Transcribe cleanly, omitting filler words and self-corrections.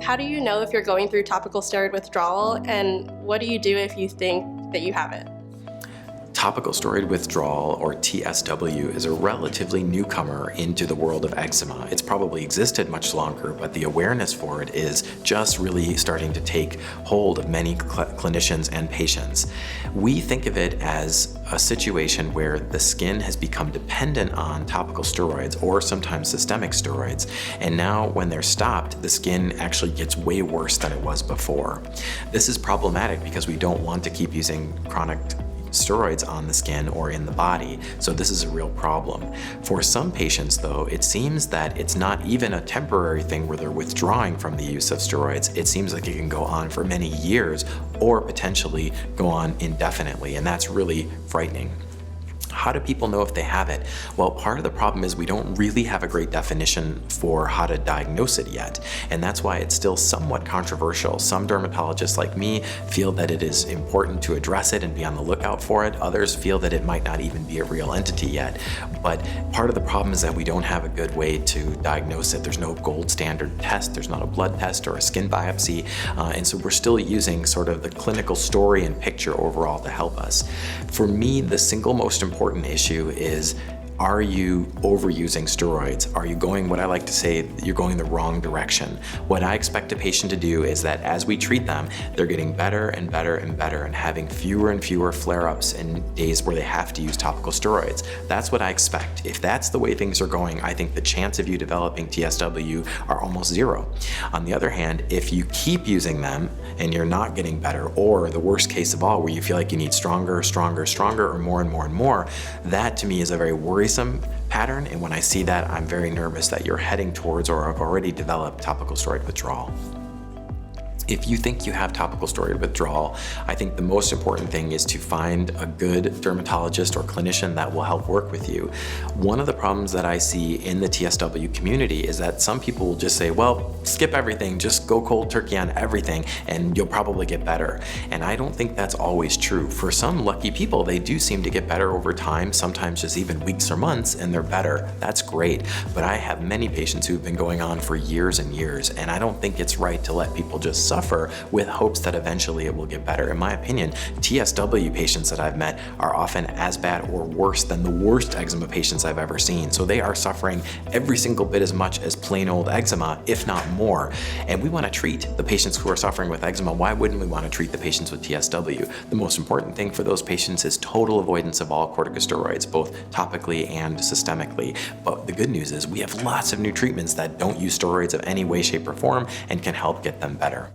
how do you know if you're going through topical steroid withdrawal, and what do you do if you think that you have it? Topical steroid withdrawal, or TSW, is a relatively newcomer into the world of eczema. It's probably existed much longer, but the awareness for it is just really starting to take hold of many clinicians and patients. We think of it as a situation where the skin has become dependent on topical steroids or sometimes systemic steroids, and now when they're stopped, the skin actually gets way worse than it was before. This is problematic because we don't want to keep using chronic steroids on the skin or in the body, so this is a real problem. For some patients though, it seems that it's not even a temporary thing where they're withdrawing from the use of steroids. It seems like it can go on for many years or potentially go on indefinitely, and that's really frightening. How do people know if they have it? Well, part of the problem is we don't really have a great definition for how to diagnose it yet, and that's why it's still somewhat controversial. Some dermatologists like me feel that it is important to address it and be on the lookout for it. Others feel that it might not even be a real entity yet. But part of the problem is that we don't have a good way to diagnose it. There's no gold standard test, there's not a blood test or a skin biopsy, and so we're still using sort of the clinical story and picture overall to help us. For me, the single most important issue is, are you overusing steroids? Are you going, what I like to say, you're going the wrong direction? What I expect a patient to do is that as we treat them, they're getting better and better and better and having fewer and fewer flare-ups in days where they have to use topical steroids. That's what I expect. If that's the way things are going, I think the chance of you developing TSW are almost zero. On the other hand, if you keep using them and you're not getting better, or the worst case of all, where you feel like you need stronger, stronger, stronger, or more and more and more, that to me is a very worrisome pattern, and when I see that, I'm very nervous that you're heading towards or have already developed topical steroid withdrawal. If you think you have topical steroid withdrawal, I think the most important thing is to find a good dermatologist or clinician that will help work with you. One of the problems that I see in the TSW community is that some people will just say, well, skip everything, just go cold turkey on everything, and you'll probably get better. And I don't think that's always true. For some lucky people, they do seem to get better over time, sometimes just even weeks or months, and they're better. That's great. But I have many patients who've been going on for years and years, and I don't think it's right to let people just suffer with hopes that eventually it will get better. In my opinion, TSW patients that I've met are often as bad or worse than the worst eczema patients I've ever seen. So they are suffering every single bit as much as plain old eczema, if not more. And we want to treat the patients who are suffering with eczema. Why wouldn't we want to treat the patients with TSW? The most important thing for those patients is total avoidance of all corticosteroids, both topically and systemically. But the good news is we have lots of new treatments that don't use steroids of any way, shape, or form and can help get them better.